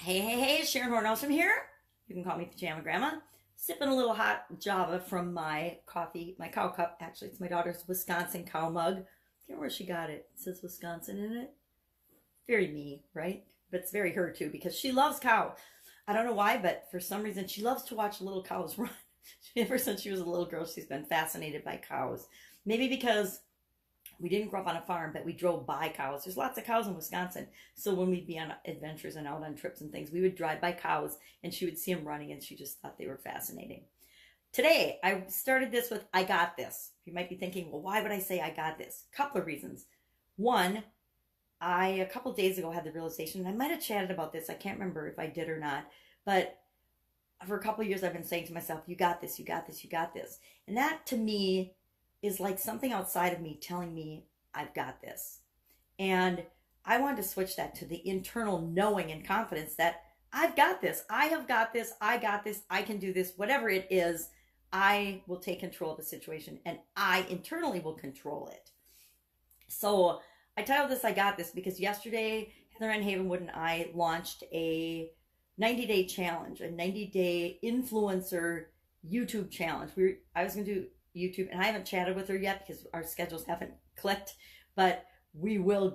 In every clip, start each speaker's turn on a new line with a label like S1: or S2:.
S1: Hey, Sharon Horne-Ellstrom here. You can call me Pajama Grandma. Sipping a little hot Java from my coffee, my cow cup. Actually, it's my daughter's Wisconsin cow mug. I can't remember where she got it. It says Wisconsin in it. Very me, right? But it's very her too because she loves cow. I don't know why, but for some reason she loves to watch little cows run. Ever since she was a little girl, she's been fascinated by cows. Maybe because we didn't grow up on a farm, but we drove by cows. There's lots of cows in Wisconsin. So when we'd be on adventures and out on trips and things, we would drive by cows and she would see them running and she just thought they were fascinating. Today, I started this with I got this. You might be thinking, well, why would I say I got this? A couple of reasons. One, a couple of days ago had the realization, and I might have chatted about this. I can't remember if I did or not, but for a couple of years I've been saying to myself, you got this, you got this, you got this. And that to me is like something outside of me telling me I've got this. And I wanted to switch that to the internal knowing and confidence that I've got this. I have got this. I got this. I can do this. Whatever it is, I will take control of the situation and I internally will control it. So I titled this I Got This because yesterday Heather Ann Havenwood and I launched a 90-day challenge, a 90-day influencer YouTube challenge. I was going to do YouTube, and I haven't chatted with her yet because our schedules haven't clicked, but we will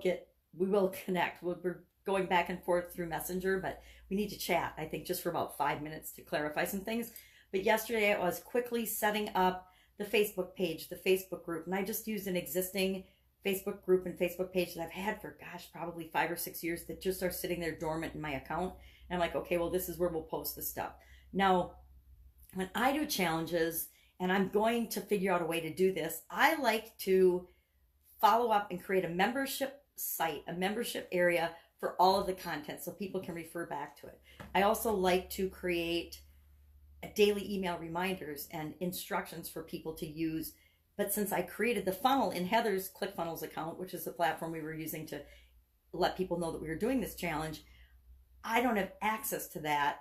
S1: connect. We're going back and forth through Messenger, but we need to chat, I think, just for about 5 minutes to clarify some things. But yesterday I was quickly setting up the Facebook page, the Facebook group, and I just used an existing Facebook group and Facebook page that I've had for, gosh, probably 5 or 6 years that just are sitting there dormant in my account. And I'm like, okay, well, this is where we'll post the stuff. Now, when I do challenges, and I'm going to figure out a way to do this, I like to follow up and create a membership site, a membership area for all of the content so people can refer back to it. I also like to create daily email reminders and instructions for people to use. But since I created the funnel in Heather's ClickFunnels account, which is the platform we were using to let people know that we were doing this challenge, I don't have access to that.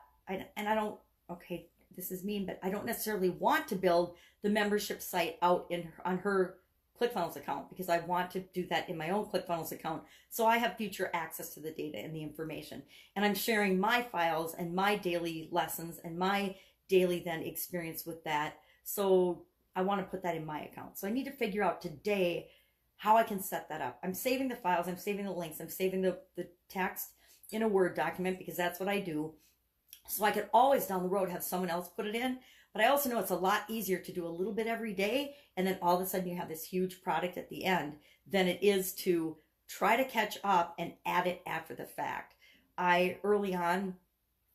S1: Okay, this is mean, but I don't necessarily want to build the membership site out on her ClickFunnels account because I want to do that in my own ClickFunnels account so I have future access to the data and the information. And I'm sharing my files and my daily lessons and my daily then experience with that. So I want to put that in my account. So I need to figure out today how I can set that up. I'm saving the files, I'm saving the links, I'm saving the text in a Word document because that's what I do. So I could always down the road have someone else put it in. But I also know it's a lot easier to do a little bit every day and then all of a sudden you have this huge product at the end than it is to try to catch up and add it after the fact. Early on,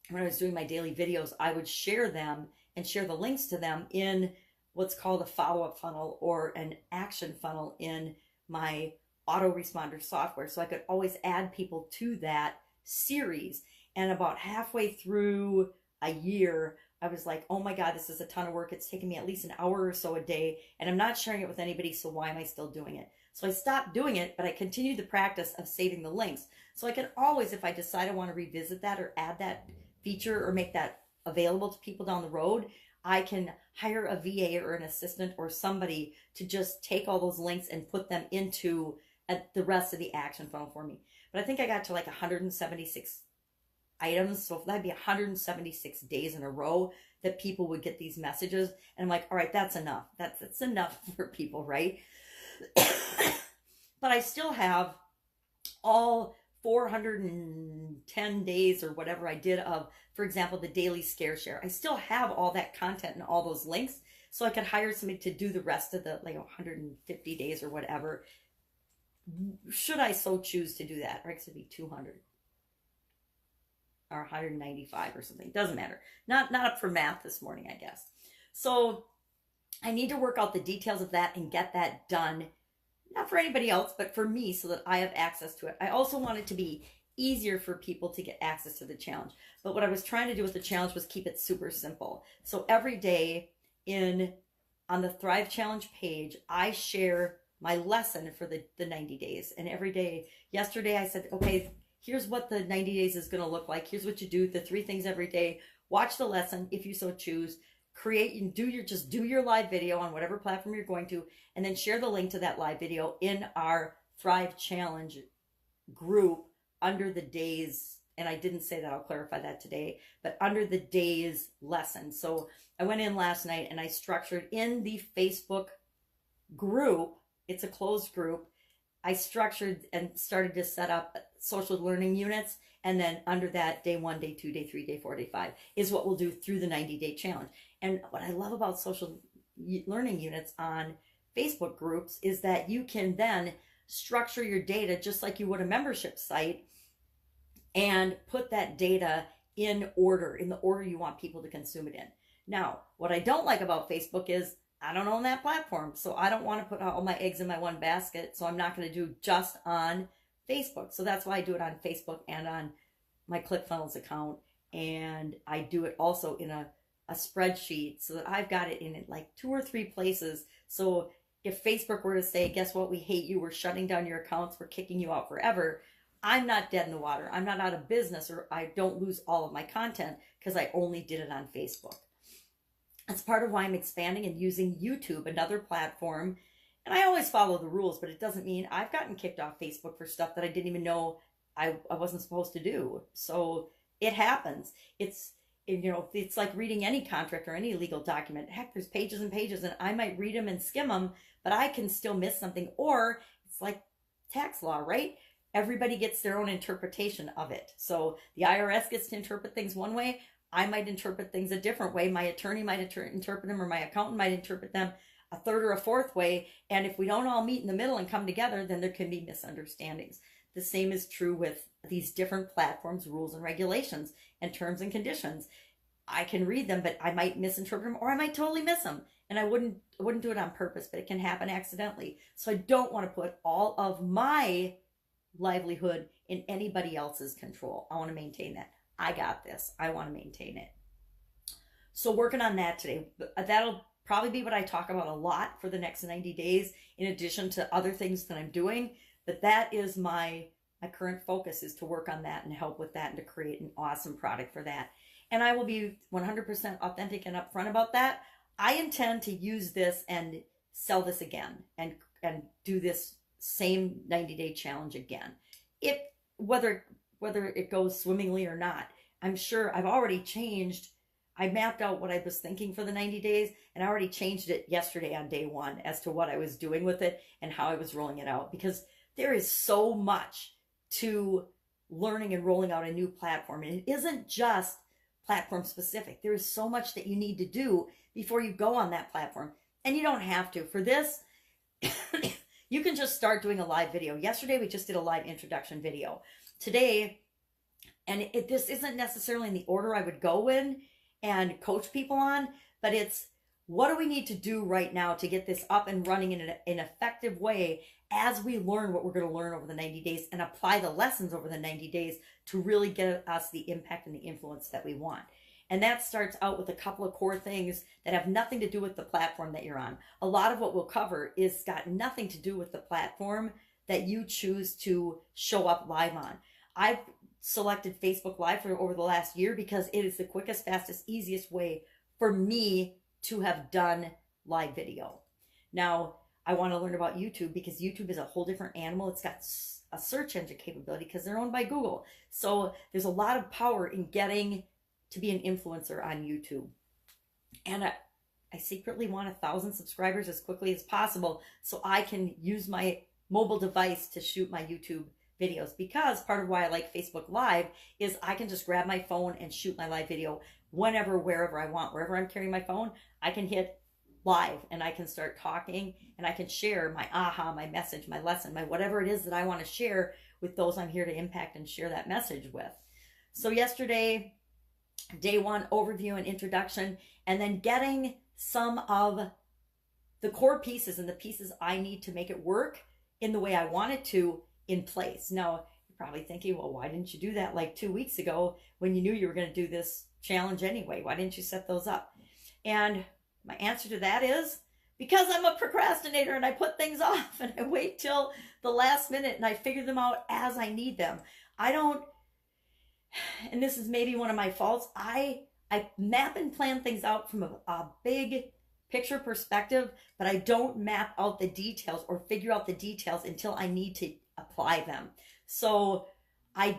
S1: when I was doing my daily videos, I would share them and share the links to them in what's called a follow-up funnel or an action funnel in my autoresponder software. So I could always add people to that series. And about halfway through a year, I was like, oh my God, this is a ton of work. It's taking me at least an hour or so a day, and I'm not sharing it with anybody, so why am I still doing it? So I stopped doing it, but I continued the practice of saving the links. So I can always, if I decide I want to revisit that or add that feature or make that available to people down the road, I can hire a VA or an assistant or somebody to just take all those links and put them into the rest of the action funnel for me. But I think I got to like 176 items. So that'd be 176 days in a row that people would get these messages. And I'm like, all right, that's enough. That's enough for people, right? But I still have all 410 days or whatever I did of, for example, the daily scare share. I still have all that content and all those links. So I could hire somebody to do the rest of the 150 days or whatever. Should I so choose to do that? Or it could be 200. Or 195 or something. Doesn't matter. Not up for math this morning, I guess. So I need to work out the details of that and get that done. Not for anybody else, but for me so that I have access to it. I also want it to be easier for people to get access to the challenge. But what I was trying to do with the challenge was keep it super simple. So every day on the Thrive Challenge page, I share my lesson for the 90 days. And every day, yesterday I said, okay, here's what the 90 days is going to look like. Here's what you do, the 3 things every day. Watch the lesson if you so choose. Create and do your live video on whatever platform you're going to, and then share the link to that live video in our Thrive Challenge group under the days and I didn't say that, I'll clarify that today, but under the day's lesson. So I went in last night and I structured in the Facebook group, it's a closed group, I structured and started to set up social learning units. And then under that, day 1, day 2, day 3, day 4, day 5 is what we'll do through the 90-day challenge. And what I love about social learning units on Facebook groups is that you can then structure your data just like you would a membership site and put that data in order, in the order you want people to consume it in. Now, what I don't like about Facebook is I don't own that platform, so I don't want to put all my eggs in my one basket, so I'm not going to do just on Facebook. So that's why I do it on Facebook and on my ClickFunnels account, and I do it also in a spreadsheet so that I've got it in like 2 or 3 places. So if Facebook were to say, guess what, we hate you, we're shutting down your accounts, we're kicking you out forever, I'm not dead in the water. I'm not out of business, or I don't lose all of my content because I only did it on Facebook. That's part of why I'm expanding and using YouTube, another platform. And I always follow the rules, but it doesn't mean I've gotten kicked off Facebook for stuff that I didn't even know I wasn't supposed to do. So it happens. It's like reading any contract or any legal document. Heck, there's pages and pages, and I might read them and skim them, but I can still miss something. Or it's like tax law, right? Everybody gets their own interpretation of it. So the IRS gets to interpret things one way. I might interpret things a different way. My attorney might interpret them, or my accountant might interpret them a third or a fourth way. And if we don't all meet in the middle and come together, then there can be misunderstandings. The same is true with these different platforms, rules and regulations, and terms and conditions. I can read them, but I might misinterpret them, or I might totally miss them. And I wouldn't do it on purpose, but it can happen accidentally. So I don't want to put all of my livelihood in anybody else's control. I want to maintain that. I got this. I want to maintain it. So working on that today. That'll probably be what I talk about a lot for the next 90 days, in addition to other things that I'm doing. But that is my current focus, is to work on that and help with that and to create an awesome product for that. And I will be 100% authentic and upfront about that. I intend to use this and sell this again and do this same 90-day challenge again. Whether it goes swimmingly or not, I'm sure I've already changed. I mapped out what I was thinking for the 90 days, and I already changed it yesterday on day 1 as to what I was doing with it and how I was rolling it out, because there is so much to learning and rolling out a new platform. And it isn't just platform specific. There is so much that you need to do before you go on that platform. And you don't have to. For this, you can just start doing a live video. Yesterday, we just did a live introduction video. Today, and this isn't necessarily in the order I would go in and coach people on, but it's what do we need to do right now to get this up and running in an effective way as we learn what we're going to learn over the 90 days and apply the lessons over the 90 days to really get us the impact and the influence that we want. And that starts out with a couple of core things that have nothing to do with the platform that you're on. A lot of what we'll cover is got nothing to do with the platform that you choose to show up live on. I've selected Facebook Live for over the last year because it is the quickest, fastest, easiest way for me to have done live video. Now, I want to learn about YouTube because YouTube is a whole different animal. It's got a search engine capability because they're owned by Google. So there's a lot of power in getting to be an influencer on YouTube. And I secretly want 1,000 subscribers as quickly as possible so I can use my mobile device to shoot my YouTube videos, because part of why I like Facebook Live is I can just grab my phone and shoot my live video whenever, wherever I want. Wherever I'm carrying my phone, I can hit live and I can start talking and I can share my aha, my message, my lesson, my whatever it is that I want to share with those I'm here to impact and share that message with. So yesterday, day 1, overview and introduction, and then getting some of the core pieces and the pieces I need to make it work in the way I want it to in place. Now, you're probably thinking, well, why didn't you do that like 2 weeks ago when you knew you were going to do this challenge anyway? Why didn't you set those up? And my answer to that is because I'm a procrastinator and I put things off and I wait till the last minute and I figure them out as I need them. I don't, and this is maybe one of my faults, I map and plan things out from a big picture perspective, but I don't map out the details or figure out the details until I need to apply them. So I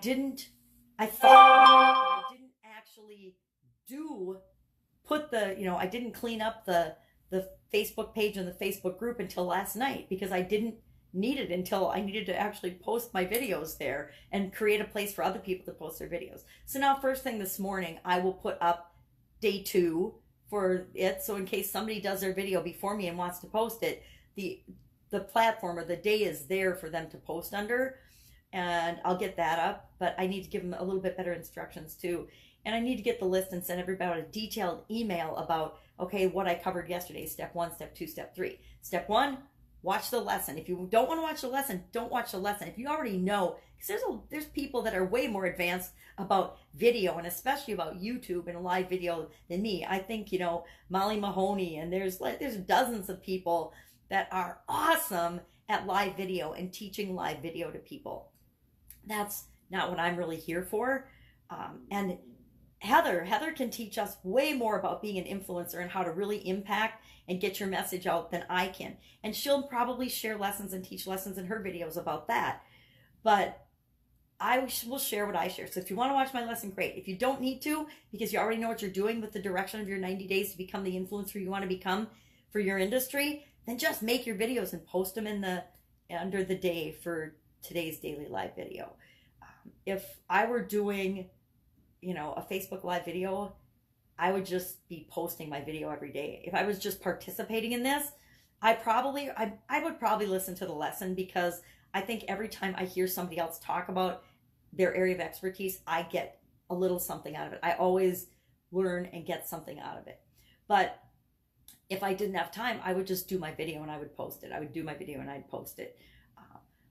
S1: I thought I didn't actually I didn't clean up the Facebook page and the Facebook group until last night, because I didn't need it until I needed to actually post my videos there and create a place for other people to post their videos. So now first thing this morning, I will put up day 2 for it. So in case somebody does their video before me and wants to post it, the platform or the day is there for them to post under, and I'll get that up. But I need to give them a little bit better instructions too. And I need to get the list and send everybody a detailed email about, okay, what I covered yesterday, step 1, step 2, step 3. Step 1, watch the lesson. If you don't want to watch the lesson, don't watch the lesson. If you already know, because there's people that are way more advanced about video, and especially about YouTube and live video than me. I think, Molly Mahoney, and there's dozens of people that are awesome at live video and teaching live video to people. That's not what I'm really here for. And Heather can teach us way more about being an influencer and how to really impact and get your message out than I can. And she'll probably share lessons and teach lessons in her videos about that. But I will share what I share. So if you want to watch my lesson, great. If you don't need to, because you already know what you're doing with the direction of your 90 days to become the influencer you want to become for your industry, then just make your videos and post them under the day for today's daily live video. If I were doing a Facebook live video, I would just be posting my video every day. If I was just participating in this, I would probably listen to the lesson, because I think every time I hear somebody else talk about their area of expertise, I get a little something out of it. I always learn and get something out of it. But if I didn't have time, I would just do my video and I would post it. I would do my video and I'd post it.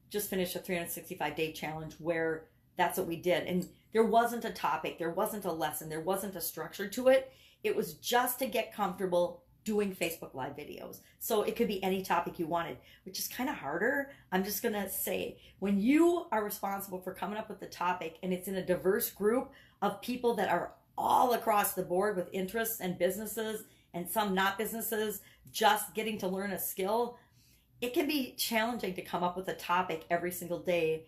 S1: Just finished a 365-day challenge where that's what we did. And there wasn't a topic, there wasn't a lesson, there wasn't a structure to it. It was just to get comfortable doing Facebook live videos. So it could be any topic you wanted, which is kind of harder. I'm just going to say, when you are responsible for coming up with the topic and it's in a diverse group of people that are all across the board with interests and businesses and some not businesses, just getting to learn a skill, it can be challenging to come up with a topic every single day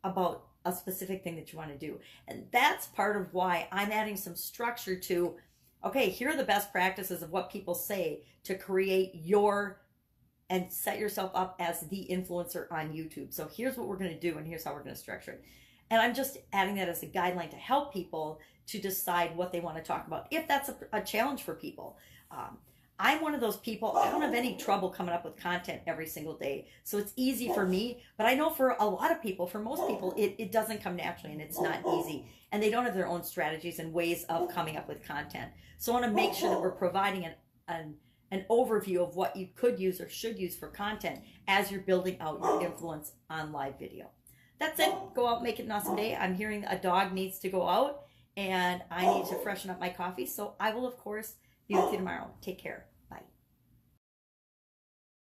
S1: about a specific thing that you want to do. And that's part of why I'm adding some structure to, okay, here are the best practices of what people say to create and set yourself up as the influencer on YouTube. So here's what we're going to do, and here's how we're going to structure it. And I'm just adding that as a guideline to help people to decide what they want to talk about, if that's a challenge for people. I'm one of those people, I don't have any trouble coming up with content every single day. So it's easy for me, but I know for a lot of people, for most people, it doesn't come naturally and it's not easy. And they don't have their own strategies and ways of coming up with content. So I want to make sure that we're providing an overview of what you could use or should use for content as you're building out your influence on live video. That's it. Go out and make it an awesome day. I'm hearing a dog needs to go out and I need to freshen up my coffee. So I will, of course, be with you tomorrow. Take care.